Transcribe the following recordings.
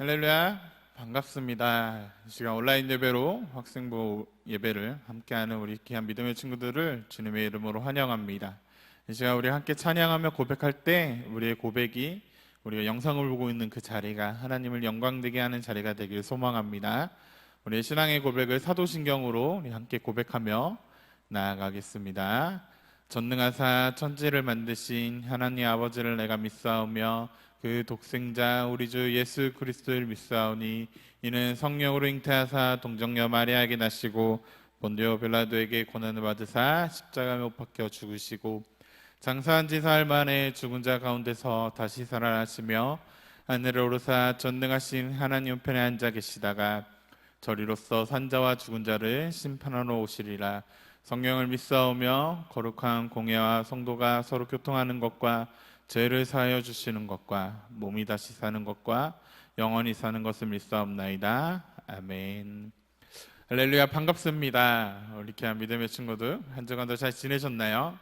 할렐루야, 반갑습니다. 이 시간 온라인 예배로 학생부 예배를 함께하는 우리 귀한 믿음의 친구들을 주님의 이름으로 환영합니다. 이 시간 우리 함께 찬양하며 고백할 때 우리의 고백이 우리가 영상을 보고 있는 그 자리가 하나님을 영광되게 하는 자리가 되길 소망합니다. 우리의 신앙의 고백을 사도신경으로 우리 함께 고백하며 나아가겠습니다. 전능하사 천지를 만드신 하나님 아버지를 내가 믿사오며 그 독생자 우리 주 예수 그리스도를 믿사오니 이는 성령으로 잉태하사 동정녀 마리아에게 나시고 본디오 빌라도에게 고난을 받으사 십자가에 못 박혀 죽으시고 장사한 지 사흘 만에 죽은 자 가운데서 다시 살아나시며 하늘에 오르사 전능하신 하나님 편에 앉아 계시다가 저리로서 산자와 죽은 자를 심판하러 오시리라. 성령을 믿사오며 거룩한 공예와 성도가 서로 교통하는 것과 죄를 사하여 주시는 것과 몸이 다시 사는 것과 영원히 사는 것을 믿사옵나이다. 아멘. 할렐루야, 반갑습니다. 우리 귀한 믿음의 친구들 한 주간도 잘 지내셨나요?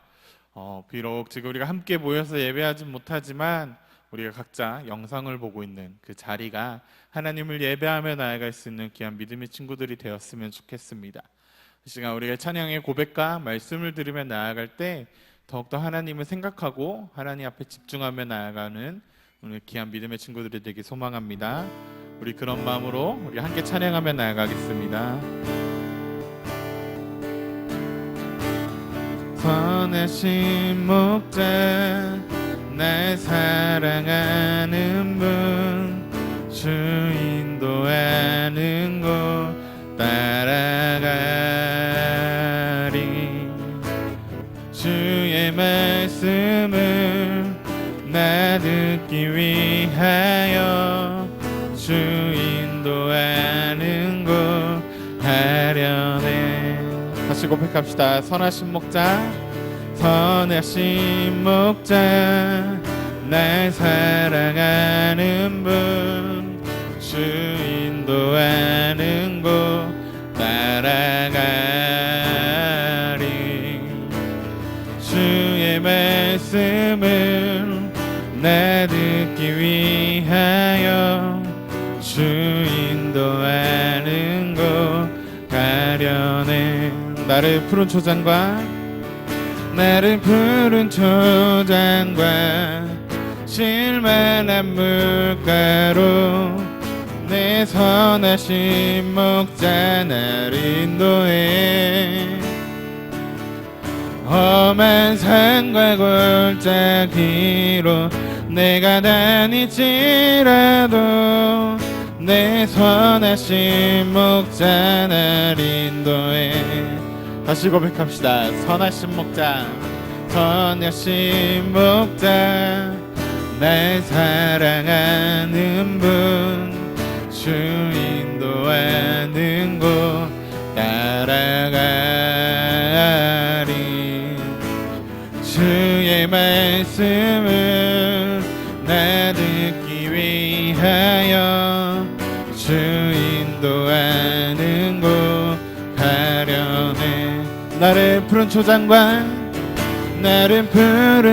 비록 지금 우리가 함께 모여서 예배하지 못하지만 우리가 각자 영상을 보고 있는 그 자리가 하나님을 예배하며 나아갈 수 있는 귀한 믿음의 친구들이 되었으면 좋겠습니다. 이 시간 우리가 찬양의 고백과 말씀을 들으며 나아갈 때 더욱더 하나님을 생각하고 하나님 앞에 집중하며 나아가는 오늘 귀한 믿음의 친구들이 되길 소망합니다. 우리 그런 마음으로 우리 함께 찬양하며 나아가겠습니다. 선하신 목자 날 사랑하는 분 주 인도하는 곳 따라가리. 주의 말씀을 나 듣기 위하여 주 인도하는 곳 하려네. 다시 고백합시다. 선하신 목자, 선하신 목자 날 사랑하는 분 주 인도하는 곳 따라가리. 주의 말씀을 나 듣기 위하여 주 인도하는 곳 가려네. 나를 푸른 초장과 실만한 물가로 내 선하신 목자 날 인도해. 험한 산과 골짜기로 내가 다닐지라도 내 선하신 목자 날 인도해. 다시 고백합시다. 선하신 목자, 선하신 목자 날 사랑하는 분 주 인도하는 곳 따라가리. 주의 말씀을 나 듣기 위하여 주 인도하는 곳 가려네. 나를 푸른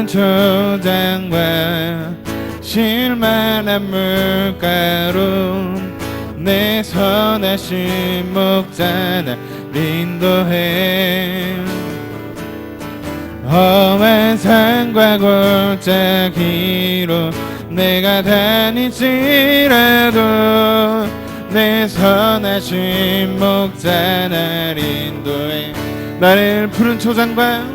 초장과 실만한 물가로 내 선하신 목자 날 인도해. 험한 산과 골짜기로 내가 다닐지라도 내 선하신 목자 날 인도해. 나를 푸른 초장과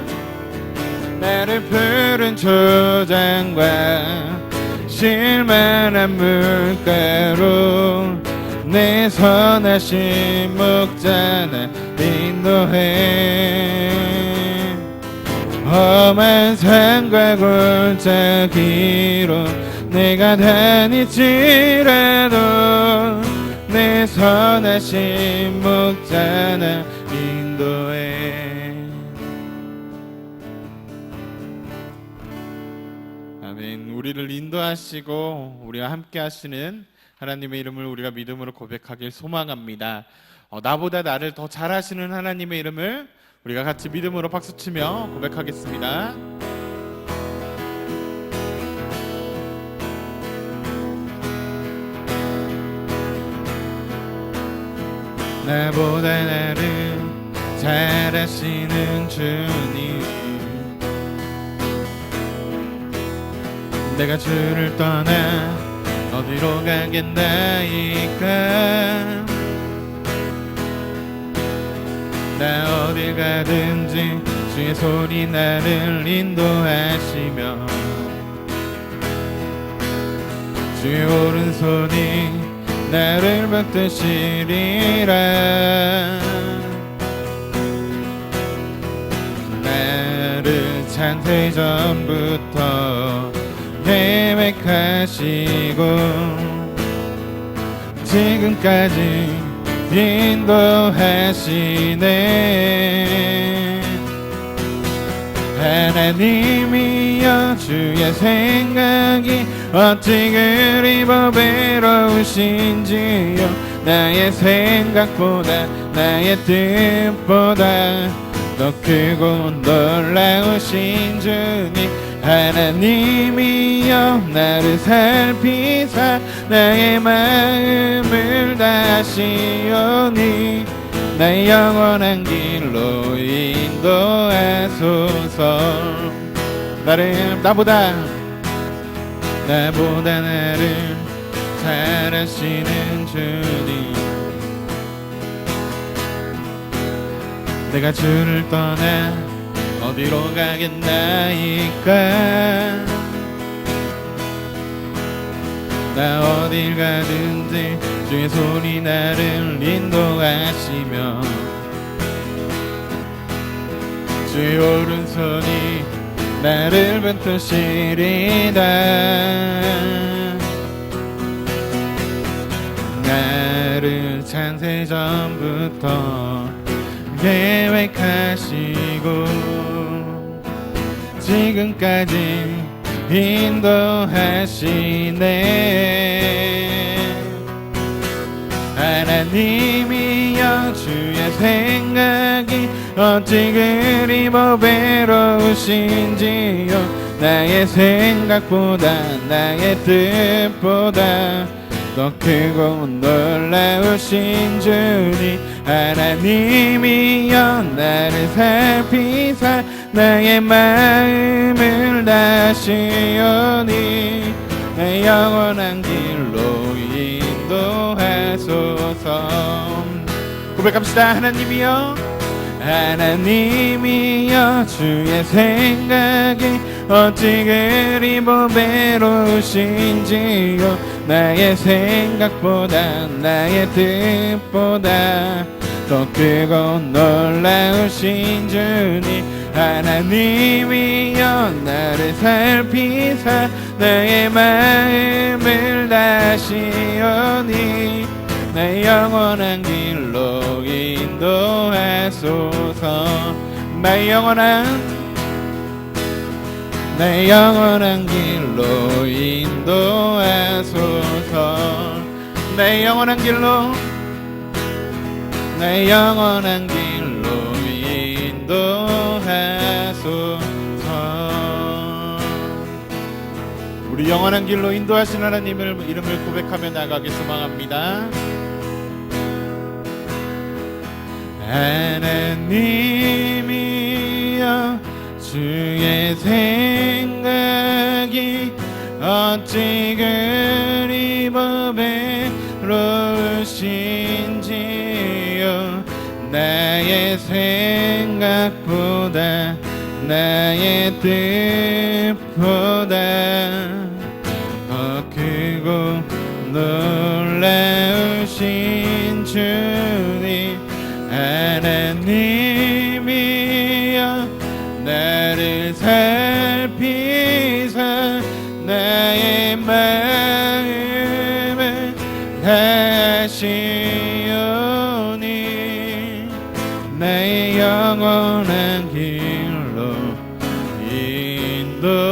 실만한 물가로 내 선하신 목자 날 인도해. 험한 산과 골짜기로 내가 다닐지라도 내 선하신 목자 날 인도해. 아멘. 우리를 인도하시고 우리와 함께 하시는 하나님의 이름을 우리가 믿음으로 고백하길 소망합니다. 나보다 나를 더 잘하시는 하나님의 이름을 우리가 같이 믿음으로 박수치며 고백하겠습니다. 나보다 나를 잘 아시는 주님, 내가 주를 떠나 어디로 가겠나이까. 나 어딜 가든지 주의 손이 나를 인도하시며 주의 오른손이 나를 붙드시리라. 나를 창세전부터 계획하시고 지금까지 인도하시네. 하나님이여 주의 생각이 어찌 그리 보배로우신지요. 나의 생각보다 나의 뜻보다 더 크고 놀라우신 주님, 하나님이여 나를 살피사 나의 마음을 다시오니 나의 영원한 길로 인도하소서. 나보다 나를 잘 아시는 주님, 내가 주를 떠나 어디로 가겠나이까. 나 어딜 가든지 주의 손이 나를 인도하시며 주의 오른손이 나를 붙드시리다. 나를 창세전부터 계획하시고 지금까지 인도하시네. 하나님이여 주의 생각이 어찌 그리 보배로우신지요. 나의 생각보다 나의 뜻보다 더 크고 놀라우신 주님, 하나님이여 나를 살피사 나의 마음을 다시오니 내 영원한 길로 인도하소서. 고백합시다. 하나님이여 주의 생각이 어찌 그리 보배로우신지요. 나의 생각보다 나의 뜻보다 더 크고 놀라우신 주님, 하나님이여 나를 살피사 나의 마음을 다시오니 내 영원한 길로 인도하소서. 내 영원한 길로 인도하소서. 내 영원한 길로 인도하소서. 우리 영원한 길로 인도하신 하나님을 이름을 고백하며 나가기 소망합니다. 하나님이여 주의 생각이 어찌 그리 보배로우신지요. 나의 생각보다 나의 뜻보다 더 크고 놀라우신 주님, 하나님이여 나를 살피사 나의 마음을 다시오니 나의 영원한 길로 인도하소서.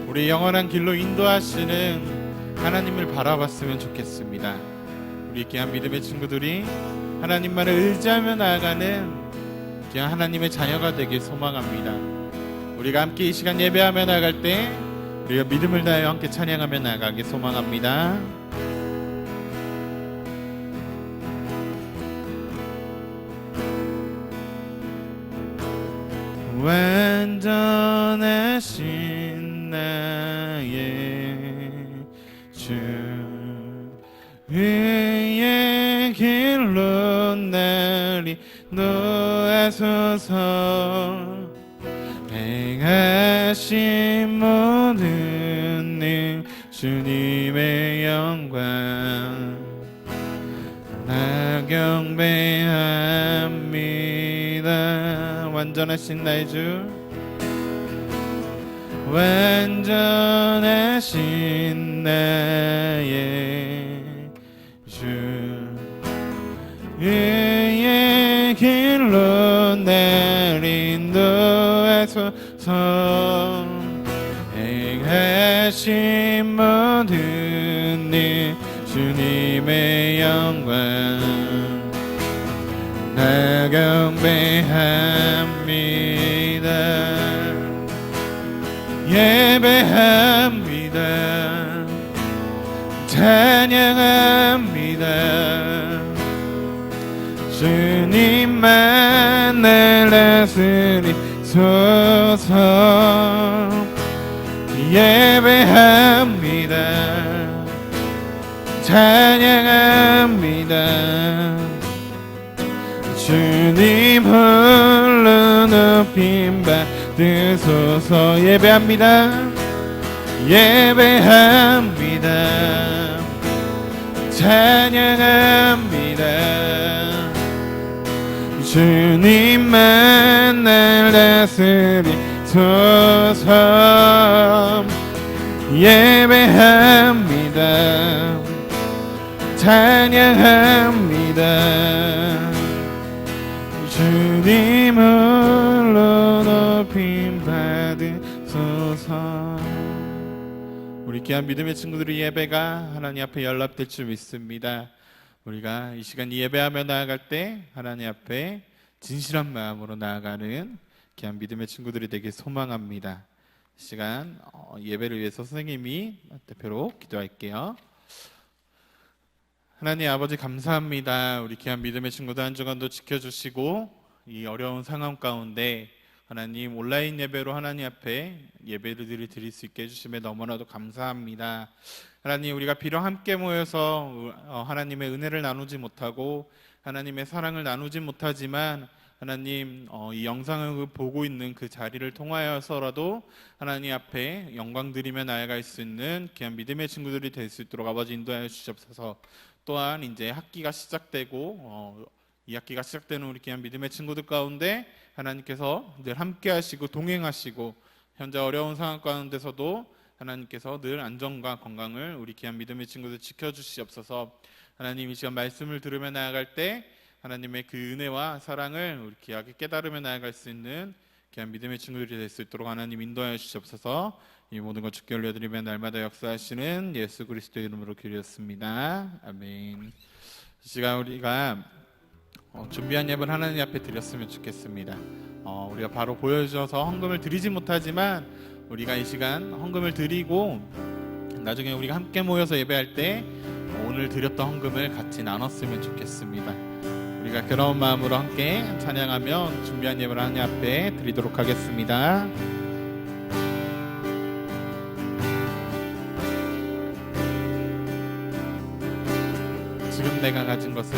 우리 영원한 길로 인도하시는 하나님을 바라봤으면 좋겠습니다. 우리 귀한 믿음의 친구들이 하나님만을 의지하며 나아가는 귀한 하나님의 자녀가 되길 소망합니다. 우리가 함께 이 시간 예배하며 나갈 때 우리가 믿음을 다하여 함께 찬양하며 나가기 소망합니다. 완전하신 나의 주 의의 길로 나를 인도하소서. 행하신 모든 일 주님의 영광 나 경배합니다. 완전하신 나의 주 완전하신 나의 주 의의 길로 날 인도하소서. 행하신 모든 일 주님의 영광 나 경배합니다. 예배합니다. 찬양합니다. 주님만 날 다스리소서. 예배합니다. 찬양합니다. 주님 홀로 높임 받으소서. 예배합니다. 예배합니다. 찬양합니다. 주님만 날 다스리소서. 예배합니다. 찬양합니다. 주님 홀로 높임 받으소서. 우리 귀한 믿음의 친구들의 예배가 하나님 앞에 연락될 줄 믿습니다. 우리가 이 시간 예배하며 나아갈 때 하나님 앞에 진실한 마음으로 나아가는 귀한 믿음의 친구들이 되길 소망합니다. 이 시간 예배를 위해서 선생님이 대표로 기도할게요. 하나님 아버지 감사합니다. 우리 귀한 믿음의 친구들 한 주간도 지켜주시고 이 어려운 상황 가운데 하나님 온라인 예배로 하나님 앞에 예배를 드릴 수 있게 해주심에 너무나도 감사합니다. 하나님 우리가 비록 함께 모여서 하나님의 은혜를 나누지 못하고 하나님의 사랑을 나누지 못하지만 하나님 이 영상을 보고 있는 그 자리를 통하여서라도 하나님 앞에 영광 드리며 나아갈 수 있는 귀한 믿음의 친구들이 될 수 있도록 아버지 인도하여 주시옵소서. 또한 이제 학기가 시작되고 이 학기가 시작되는 우리 귀한 믿음의 친구들 가운데 하나님께서 늘 함께 하시고 동행하시고 현재 어려운 상황 가운데서도 하나님께서 늘 안전과 건강을 우리 귀한 믿음의 친구들 지켜주시옵소서. 하나님 이 시간 말씀을 들으며 나아갈 때 하나님의 그 은혜와 사랑을 우리 귀하게 깨달으며 나아갈 수 있는 귀한 믿음의 친구들이 될 수 있도록 하나님 인도하여 주시옵소서. 이 모든 것 주께 올려드리며 날마다 역사하시는 예수 그리스도의 이름으로 기도했습니다. 아멘. 이 시간 우리가 준비한 예배를 하나님 앞에 드렸으면 좋겠습니다. 우리가 바로 보여주셔서 헌금을 드리지 못하지만 우리가 이 시간 헌금을 드리고 나중에 우리가 함께 모여서 예배할 때 오늘 드렸던 헌금을 같이 나눴으면 좋겠습니다. 우리가 그런 마음으로 함께 찬양하며 준비한 예배를 하나님 앞에 드리도록 하겠습니다. 지금 내가 가진 것을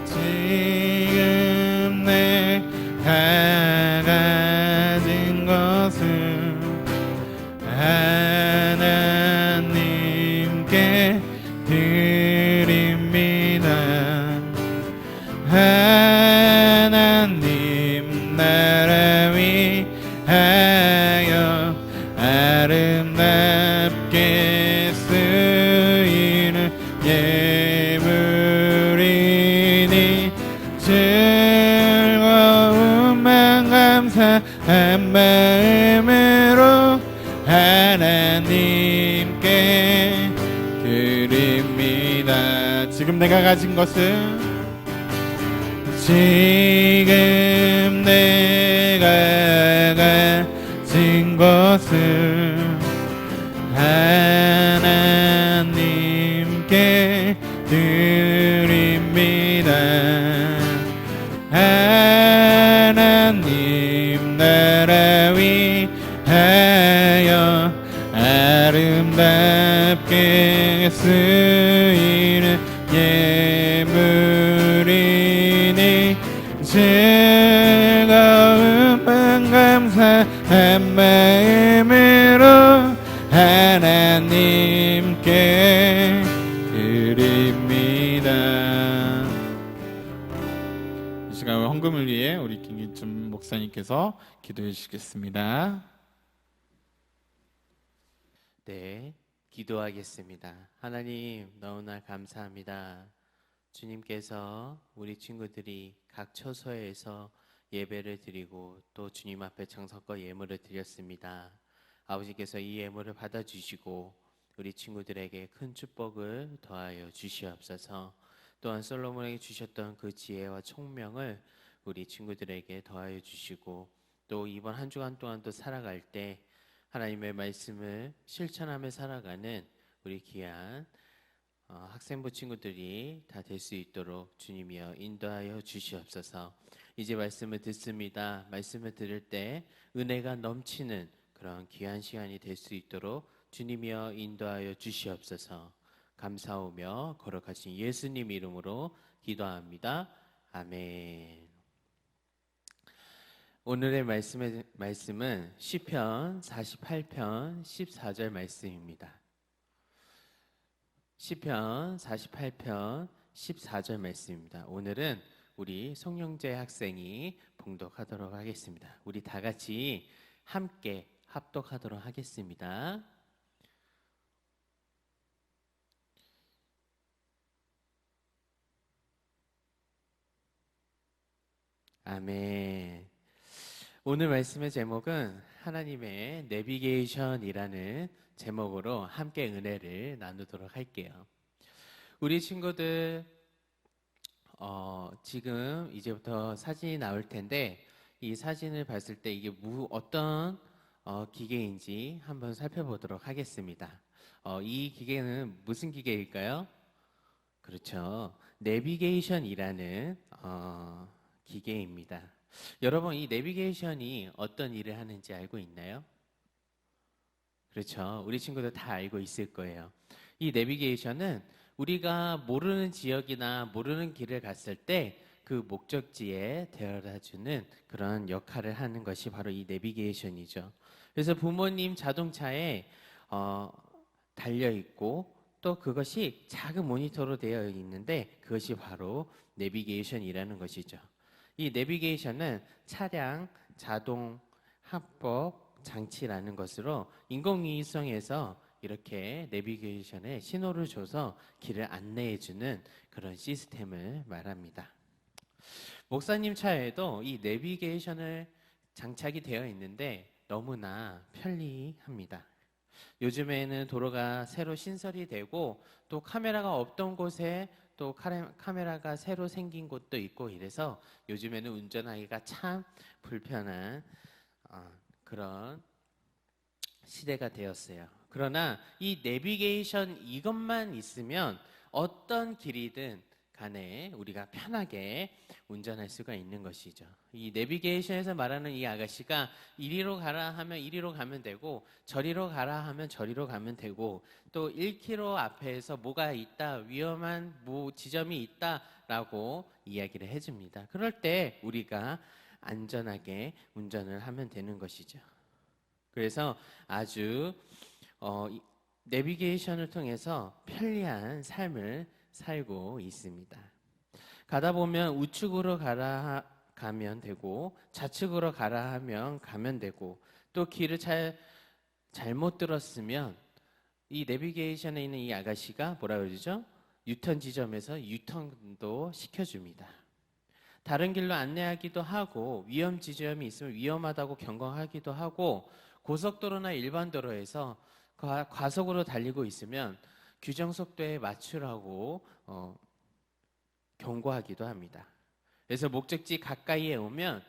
지금 내가 가진 것을 하나님께 드립니다. 하나님 나라 위하여 아름답게 쓰이는 예물이니 즐거움만 감사한 마음으로 하나님께 드립니다. 지금 내가 가진 것은 지금 내가 가진 것을 하나님께 드립니다. 하나님 나라 위하여 아름답게 쓰이는 예물이니 즐거운 감사한 마음으로 하나님께 드립니다. 이 시간 헌금을 위해 우리 김기춘 목사님께서 기도해 주시겠습니다. 네, 기도하겠습니다. 하나님, 너무나 감사합니다. 주님께서 우리 친구들이 각 처소에서 예배를 드리고 또 주님 앞에 정성껏 예물을 드렸습니다. 아버지께서 이 예물을 받아주시고 우리 친구들에게 큰 축복을 더하여 주시옵소서. 또한 솔로몬에게 주셨던 그 지혜와 총명을 우리 친구들에게 더하여 주시고 또 이번 한 주간 동안도 살아갈 때 하나님의 말씀을 실천하며 살아가는 우리 귀한 학생부 친구들이 다 될 수 있도록 주님이여 인도하여 주시옵소서. 이제 말씀을 듣습니다. 말씀을 들을 때 은혜가 넘치는 그런 귀한 시간이 될 수 있도록 주님이여 인도하여 주시옵소서. 감사하며 거룩하신 예수님 이름으로 기도합니다. 아멘. 오늘의 말씀은 시편 48편 14절 말씀입니다. 시편 48편 14절 말씀입니다. 오늘은 우리 송영재 학생이 봉독하도록 하겠습니다. 우리 다 같이 함께 합독하도록 하겠습니다. 아멘. 오늘 말씀의 제목은 하나님의 내비게이션이라는 제목으로 함께 은혜를 나누도록 할게요. 우리 친구들 지금 이제부터 사진이 나올 텐데 이 사진을 봤을 때 이게 어떤 기계인지 한번 살펴보도록 하겠습니다. 이 기계는 무슨 기계일까요? 그렇죠. 내비게이션이라는 기계입니다. 여러분, 이 내비게이션이 어떤 일을 하는지 알고 있나요? 그렇죠. 우리 친구들 다 알고 있을 거예요. 이 내비게이션은 우리가 모르는 지역이나 모르는 길을 갔을 때 그 목적지에 데려다주는 그런 역할을 하는 것이 바로 이 내비게이션이죠. 그래서 부모님 자동차에 달려있고 또 그것이 작은 모니터로 되어 있는데 그것이 바로 내비게이션이라는 것이죠. 이 내비게이션은 차량 자동 합법 장치라는 것으로 인공위성에서 이렇게 내비게이션에 신호를 줘서 길을 안내해주는 그런 시스템을 말합니다. 목사님 차에도 이 내비게이션을 장착이 되어 있는데 너무나 편리합니다. 요즘에는 도로가 새로 신설이 되고 또 카메라가 없던 곳에 또 카메라가 새로 생긴 곳도 있고 이래서 요즘에는 운전하기가 참 불편한 그런 시대가 되었어요. 그러나 이 내비게이션 이것만 있으면 어떤 길이든 간에 우리가 편하게 운전할 수가 있는 것이죠. 이 내비게이션에서 말하는 이 아가씨가 이리로 가라 하면 이리로 가면 되고 저리로 가라 하면 저리로 가면 되고 또 1km 앞에서 뭐가 있다, 위험한 지점이 있다라고 이야기를 해줍니다. 그럴 때 우리가 안전하게 운전을 하면 되는 것이죠. 그래서 아주 내비게이션을 통해서 편리한 삶을 살고 있습니다. 가다 보면 우측으로 가면 되고 좌측으로 가라 하면 가면 되고 또 길을 잘못 들었으면 이 내비게이션에 있는 이 아가씨가 뭐라 그러죠? 유턴 지점에서 유턴도 시켜줍니다. 다른 길로 안내하기도 하고 위험 지점이 있으면 위험하다고 경고하기도 하고 고속도로나 일반 도로에서 과속으로 달리고 있으면 규정 속도에 맞추라고 경고하기도 합니다. 그래서 목적지 가까이에 오면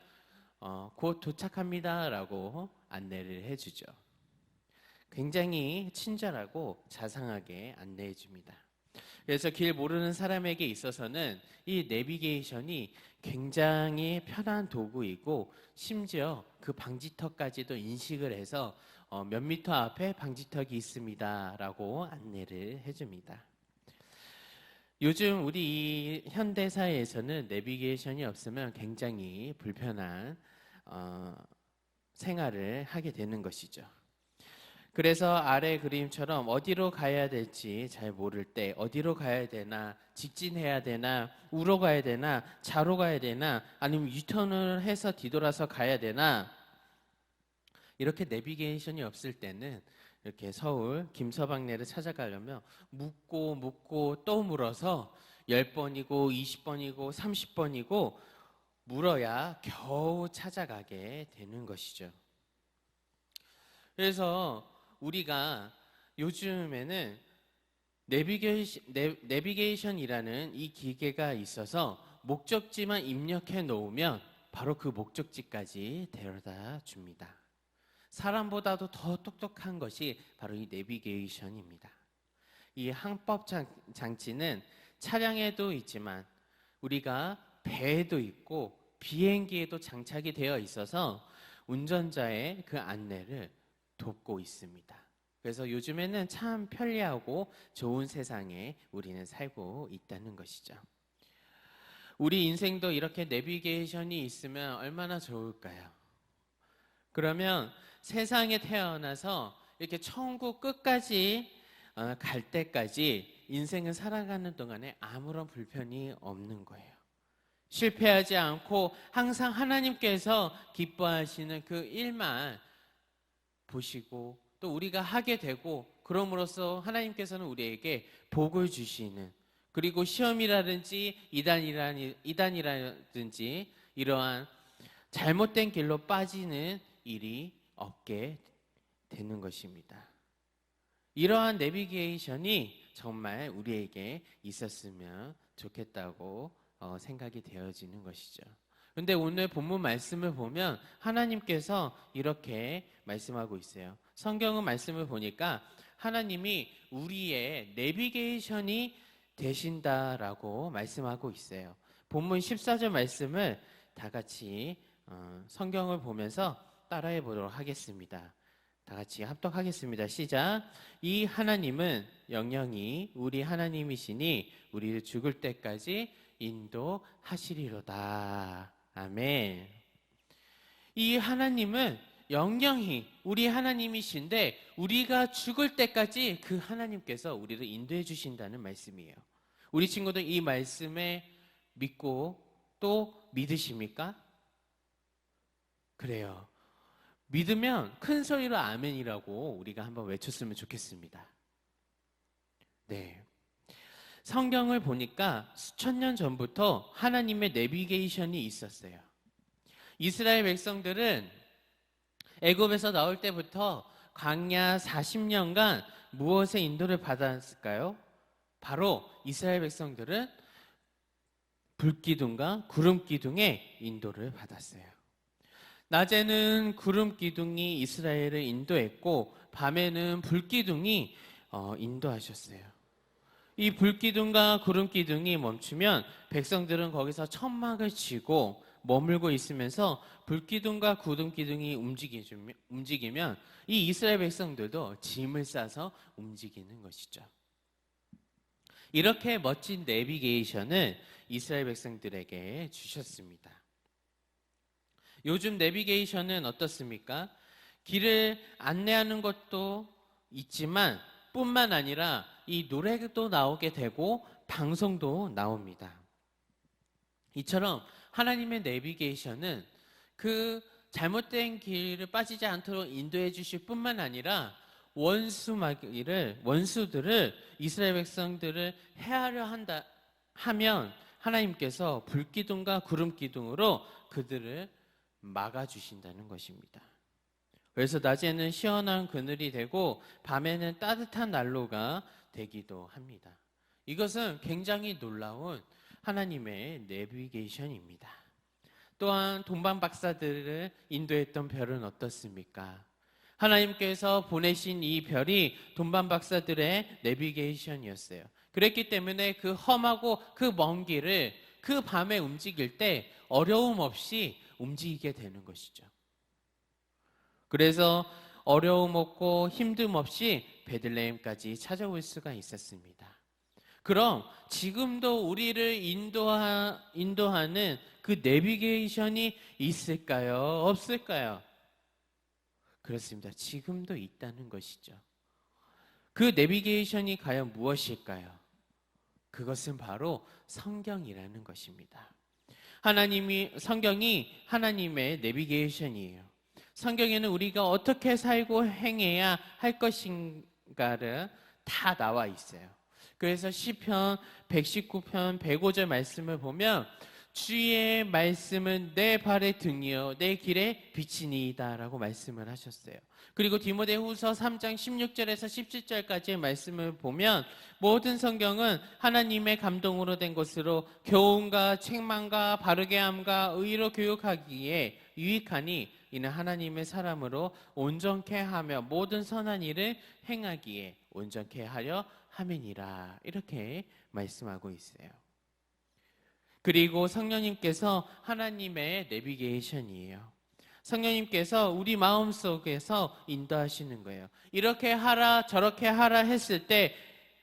곧 도착합니다라고 안내를 해주죠. 굉장히 친절하고 자상하게 안내해 줍니다. 그래서 길 모르는 사람에게 있어서는 이 내비게이션이 굉장히 편한 도구이고, 심지어 그 방지턱까지도 인식을 해서 몇 미터 앞에 방지턱이 있습니다라고 안내를 해줍니다. 요즘 우리 이 현대사회에서는 내비게이션이 없으면 굉장히 불편한 생활을 하게 되는 것이죠. 그래서 아래 그림처럼 어디로 가야 될지 잘 모를 때, 어디로 가야 되나, 직진해야 되나, 우로 가야 되나, 좌로 가야 되나, 아니면 유턴을 해서 뒤돌아서 가야 되나, 이렇게 내비게이션이 없을 때는 이렇게 서울 김서방내를 찾아가려면 묻고 또 물어서 10번이고 20번이고 30번이고 물어야 겨우 찾아가게 되는 것이죠. 그래서 우리가 요즘에는 내비게이션이라는 이 기계가 있어서 목적지만 입력해 놓으면 바로 그 목적지까지 데려다 줍니다. 사람보다도 더 똑똑한 것이 바로 이 내비게이션입니다. 이 항법 장치는 차량에도 있지만 우리가 배에도 있고 비행기에도 장착이 되어 있어서 운전자의 그 안내를 돕고 있습니다. 그래서 요즘에는 참 편리하고 좋은 세상에 우리는 살고 있다는 것이죠. 우리 인생도 이렇게 내비게이션이 있으면 얼마나 좋을까요? 그러면 세상에 태어나서 이렇게 천국 끝까지 갈 때까지 인생을 살아가는 동안에 아무런 불편이 없는 거예요. 실패하지 않고 항상 하나님께서 기뻐하시는 그 일만 보시고 또 우리가 하게 되고, 그럼으로써 하나님께서는 우리에게 복을 주시는, 그리고 시험이라든지 이단이라든지 이러한 잘못된 길로 빠지는 일이 없게 되는 것입니다. 이러한 내비게이션이 정말 우리에게 있었으면 좋겠다고 생각이 되어지는 것이죠. 그런데 오늘 본문 말씀을 보면 하나님께서 이렇게 말씀하고 있어요. 성경은 말씀을 보니까 하나님이 우리의 내비게이션이 되신다라고 말씀하고 있어요. 본문 14절 말씀을 다 같이 성경을 보면서 따라해 보도록 하겠습니다. 다 같이 합독하겠습니다. 시작. 이 하나님은 영영이 우리 하나님이시니 우리를 죽을 때까지 인도하시리로다. 아멘. 이 하나님은 영영히 우리 하나님이신데 우리가 죽을 때까지 그 하나님께서 우리를 인도해 주신다는 말씀이에요. 우리 친구들 이 말씀에 믿고 또 믿으십니까? 그래요. 믿으면 큰 소리로 아멘이라고 우리가 한번 외쳤으면 좋겠습니다. 네. 성경을 보니까 수천 년 전부터 하나님의 내비게이션이 있었어요. 이스라엘 백성들은 애굽에서 나올 때부터 광야 40년간 무엇의 인도를 받았을까요? 바로 이스라엘 백성들은 불기둥과 구름기둥의 인도를 받았어요. 낮에는 구름기둥이 이스라엘을 인도했고 밤에는 불기둥이 인도하셨어요. 이 불기둥과 구름기둥이 멈추면 백성들은 거기서 천막을 치고 머물고 있으면서 불기둥과 구름기둥이 움직이면 이 이스라엘 백성들도 짐을 싸서 움직이는 것이죠. 이렇게 멋진 내비게이션을 이스라엘 백성들에게 주셨습니다. 요즘 내비게이션은 어떻습니까? 길을 안내하는 것도 있지만 뿐만 아니라 이 노래도 나오게 되고 방송도 나옵니다. 이처럼 하나님의 내비게이션은 그 잘못된 길을 빠지지 않도록 인도해 주실 뿐만 아니라 원수들을 이스라엘 백성들을 해하려 하면 하나님께서 불기둥과 구름기둥으로 그들을 막아주신다는 것입니다. 그래서 낮에는 시원한 그늘이 되고 밤에는 따뜻한 난로가 되기도 합니다. 이것은 굉장히 놀라운 하나님의 내비게이션입니다. 또한 동방 박사들을 인도했던 별은 어떻습니까? 하나님께서 보내신 이 별이 동방 박사들의 내비게이션이었어요. 그랬기 때문에 그 험하고 그 먼 길을 그 밤에 움직일 때 어려움 없이 움직이게 되는 것이죠. 그래서 어려움 없고 힘듦 없이 베들레헴까지 찾아올 수가 있었습니다. 그럼 지금도 우리를 인도하는 그 내비게이션이 있을까요? 없을까요? 그렇습니다. 지금도 있다는 것이죠. 그 내비게이션이 과연 무엇일까요? 그것은 바로 성경이라는 것입니다. 성경이 하나님의 내비게이션이에요. 성경에는 우리가 어떻게 살고 행해야 할 것인가를 다 나와 있어요. 그래서 시편 119편 105절 말씀을 보면 주의 말씀은 내 발의 등이요 내 길의 빛이니이다 라고 말씀을 하셨어요. 그리고 디모데후서 3장 16절에서 17절까지의 말씀을 보면 모든 성경은 하나님의 감동으로 된 것으로 교훈과 책망과 바르게 함과 의로 교육하기에 유익하니 이는 하나님의 사람으로 온전케 하며 모든 선한 일을 행하기에 온전케 하려 함이니라 이렇게 말씀하고 있어요. 그리고 성령님께서 하나님의 내비게이션이에요. 성령님께서 우리 마음속에서 인도하시는 거예요. 이렇게 하라 저렇게 하라 했을 때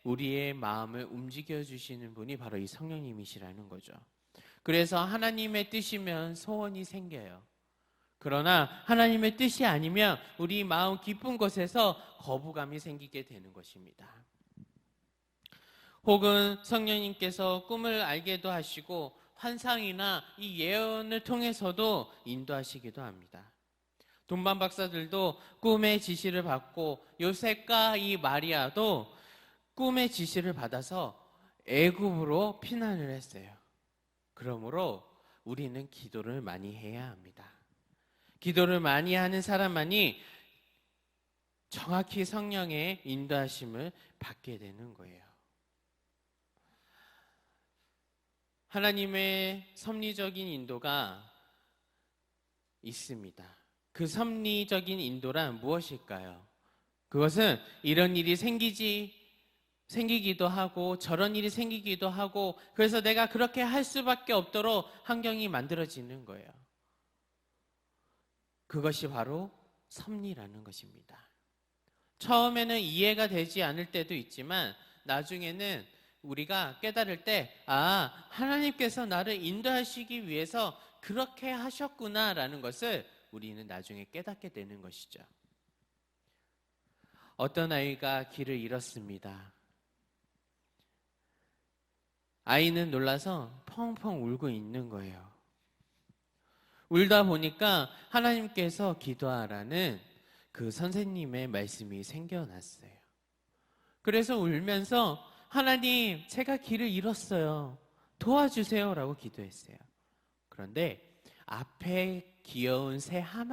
우리의 마음을 움직여 주시는 분이 바로 이 성령님이시라는 거죠. 그래서 하나님의 뜻이면 소원이 생겨요. 그러나 하나님의 뜻이 아니면 우리 마음 깊은 곳에서 거부감이 생기게 되는 것입니다. 혹은 성령님께서 꿈을 알게도 하시고 환상이나 이 예언을 통해서도 인도하시기도 합니다. 동방 박사들도 꿈의 지시를 받고 요셉과 이 마리아도 꿈의 지시를 받아서 애굽으로 피난을 했어요. 그러므로 우리는 기도를 많이 해야 합니다. 기도를 많이 하는 사람만이 정확히 성령의 인도하심을 받게 되는 거예요. 하나님의 섭리적인 인도가 있습니다. 그 섭리적인 인도란 무엇일까요? 그것은 이런 일이 생기기도 하고 저런 일이 생기기도 하고 그래서 내가 그렇게 할 수밖에 없도록 환경이 만들어지는 거예요. 그것이 바로 섭리라는 것입니다. 처음에는 이해가 되지 않을 때도 있지만 나중에는 우리가 깨달을 때 하나님께서 나를 인도하시기 위해서 그렇게 하셨구나라는 것을 우리는 나중에 깨닫게 되는 것이죠. 어떤 아이가 길을 잃었습니다. 아이는 놀라서 펑펑 울고 있는 거예요. 울다 보니까 하나님께서 기도하라는 그 선생님의 말씀이 생겨났어요. 그래서 울면서 하나님, 제가 길을 잃었어요. 도와주세요. 라고 기도했어요. 그런데 앞에 귀여운 새 한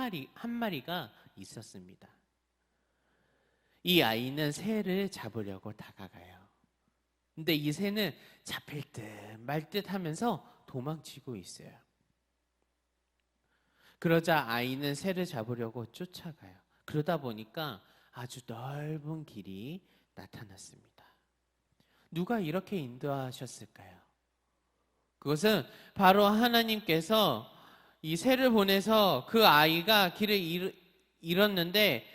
마리가 있었습니다. 이 아이는 새를 잡으려고 다가가요. 근데 이 새는 잡힐 듯 말 듯 하면서 도망치고 있어요. 그러자 아이는 새를 잡으려고 쫓아가요. 그러다 보니까 아주 넓은 길이 나타났습니다. 누가 이렇게 인도하셨을까요? 그것은 바로 하나님께서 이 새를 보내서 그 아이가 길을 잃었는데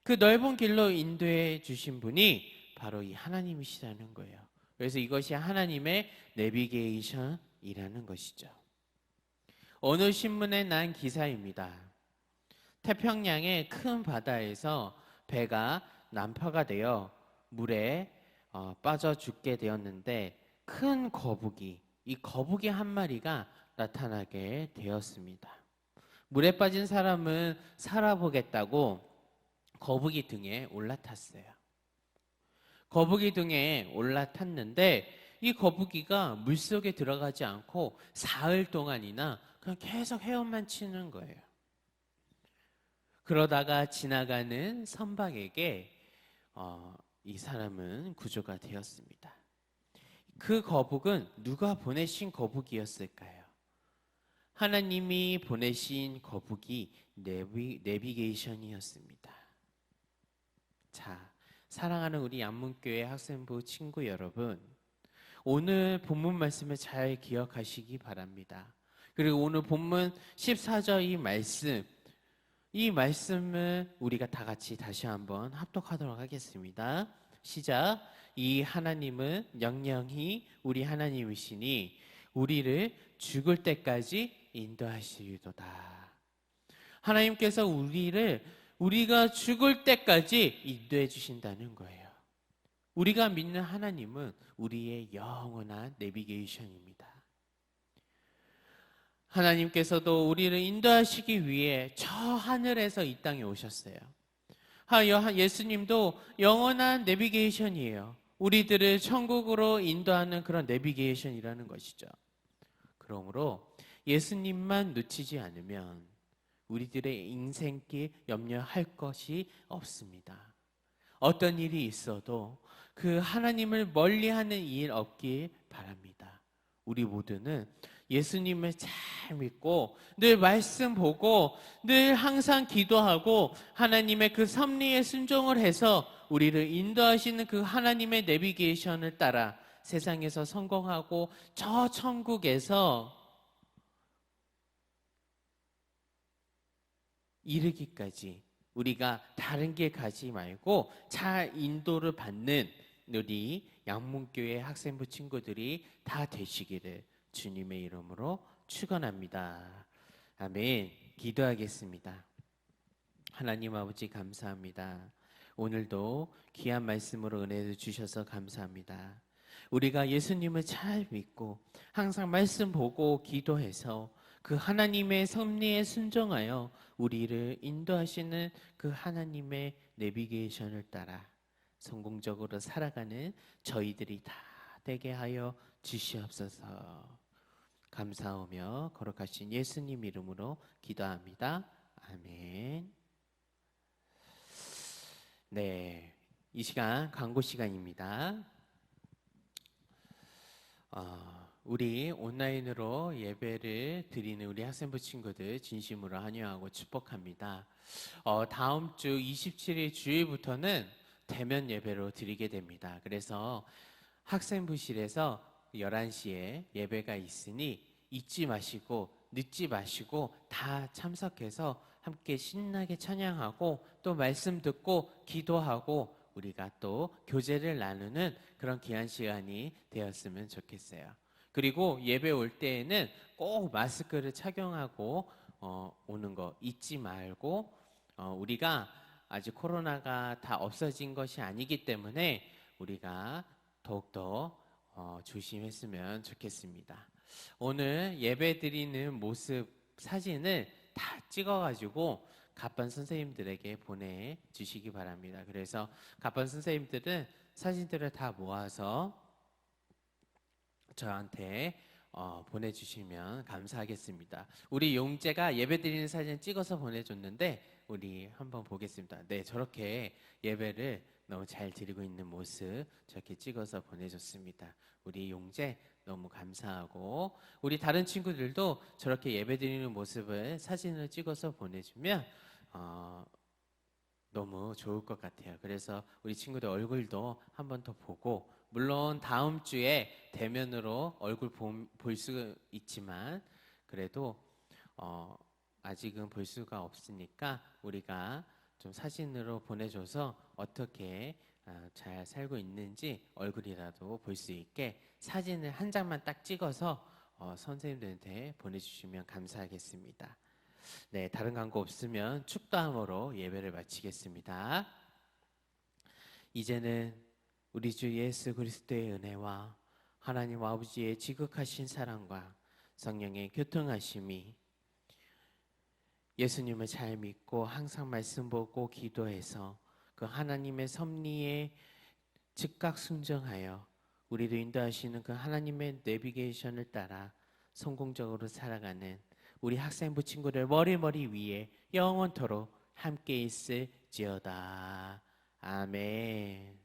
그 넓은 길로 인도해 주신 분이 바로 이 하나님이시라는 거예요. 그래서 이것이 하나님의 내비게이션이라는 것이죠. 어느 신문에 난 기사입니다. 태평양의 큰 바다에서 배가 난파가 되어 물에 빠져 죽게 되었는데 큰 거북이, 이 거북이 한 마리가 나타나게 되었습니다. 물에 빠진 사람은 살아보겠다고 거북이 등에 올라탔어요. 거북이 등에 올라탔는데 이 거북이가 물속에 들어가지 않고 사흘 동안이나 그냥 계속 헤엄만 치는 거예요. 그러다가 지나가는 선박에게 이 사람은 구조가 되었습니다. 그 거북은 누가 보내신 거북이었을까요? 하나님이 보내신 거북이 내비게이션이었습니다. 자, 사랑하는 우리 양문교회 학생부 친구 여러분, 오늘 본문 말씀을 잘 기억하시기 바랍니다. 그리고 오늘 본문 14절 이 말씀을 우리가 다 같이 다시 한번 합독하도록 하겠습니다. 시작. 이 하나님은 영영히 우리 하나님이시니 우리를 죽을 때까지 인도하시리로다. 하나님께서 우리가 죽을 때까지 인도해 주신다는 거예요. 우리가 믿는 하나님은 우리의 영원한 내비게이션입니다. 하나님께서도 우리를 인도하시기 위해 저 하늘에서 이 땅에 오셨어요. 예수님도 영원한 내비게이션이에요. 우리들을 천국으로 인도하는 그런 내비게이션이라는 것이죠. 그러므로 예수님만 놓치지 않으면 우리들의 인생길 염려할 것이 없습니다. 어떤 일이 있어도 그 하나님을 멀리하는 일 없길 바랍니다. 우리 모두는 예수님을 잘 믿고 늘 말씀 보고 늘 항상 기도하고 하나님의 그 섭리에 순종을 해서 우리를 인도하시는 그 하나님의 내비게이션을 따라 세상에서 성공하고 저 천국에서 이르기까지 우리가 다른 길 가지 말고 잘 인도를 받는 우리 양문교회 학생부 친구들이 다 되시기를 주님의 이름으로 축원합니다. 아멘. 기도하겠습니다. 하나님 아버지 감사합니다. 오늘도 귀한 말씀으로 은혜를 주셔서 감사합니다. 우리가 예수님을 잘 믿고 항상 말씀 보고 기도해서 그 하나님의 섭리에 순종하여 우리를 인도하시는 그 하나님의 내비게이션을 따라 성공적으로 살아가는 저희들이 다 되게 하여 주시옵소서. 감사하며 거룩하신 예수님 이름으로 기도합니다. 아멘. 네, 이 시간 광고 시간입니다. 우리 온라인으로 예배를 드리는 우리 학생부 친구들 진심으로 환영하고 축복합니다. 다음 주 27일 주일부터는 대면 예배로 드리게 됩니다. 그래서 학생부실에서 11시에 예배가 있으니 잊지 마시고 늦지 마시고 다 참석해서 함께 신나게 찬양하고 또 말씀 듣고 기도하고 우리가 또 교제를 나누는 그런 귀한 시간이 되었으면 좋겠어요. 그리고 예배 올 때에는 꼭 마스크를 착용하고 오는 거 잊지 말고 우리가 아직 코로나가 다 없어진 것이 아니기 때문에 우리가 더욱더 조심했으면 좋겠습니다. 오늘 예배 드리는 모습 사진을 다 찍어가지고 갑반 선생님들에게 보내주시기 바랍니다. 그래서 갑반 선생님들은 사진들을 다 모아서 저한테 보내주시면 감사하겠습니다. 우리 용재가 예배 드리는 사진 찍어서 보내줬는데 우리 한번 보겠습니다. 네, 저렇게 예배를 너무 잘 드리고 있는 모습 저렇게 찍어서 보내줬습니다. 우리 용재 너무 감사하고 우리 다른 친구들도 저렇게 예배 드리는 모습을 사진을 찍어서 보내주면 너무 좋을 것 같아요. 그래서 우리 친구들 얼굴도 한 번 더 보고 물론 다음 주에 대면으로 얼굴 볼 수 있지만 그래도 아직은 볼 수가 없으니까 우리가 좀 사진으로 보내줘서 어떻게 잘 살고 있는지 얼굴이라도 볼 수 있게 사진을 한 장만 딱 찍어서 선생님들한테 보내주시면 감사하겠습니다. 네, 다른 광고 없으면 축도함으로 예배를 마치겠습니다. 이제는 우리 주 예수 그리스도의 은혜와 하나님 아버지의 지극하신 사랑과 성령의 교통하심이 예수님을 잘 믿고 항상 말씀 보고 기도해서 그 하나님의 섭리에 즉각 순종하여 우리를 인도하시는 그 하나님의 내비게이션을 따라 성공적으로 살아가는 우리 학생부 친구들 머리 위에 영원토록 함께 있을지어다. 아멘.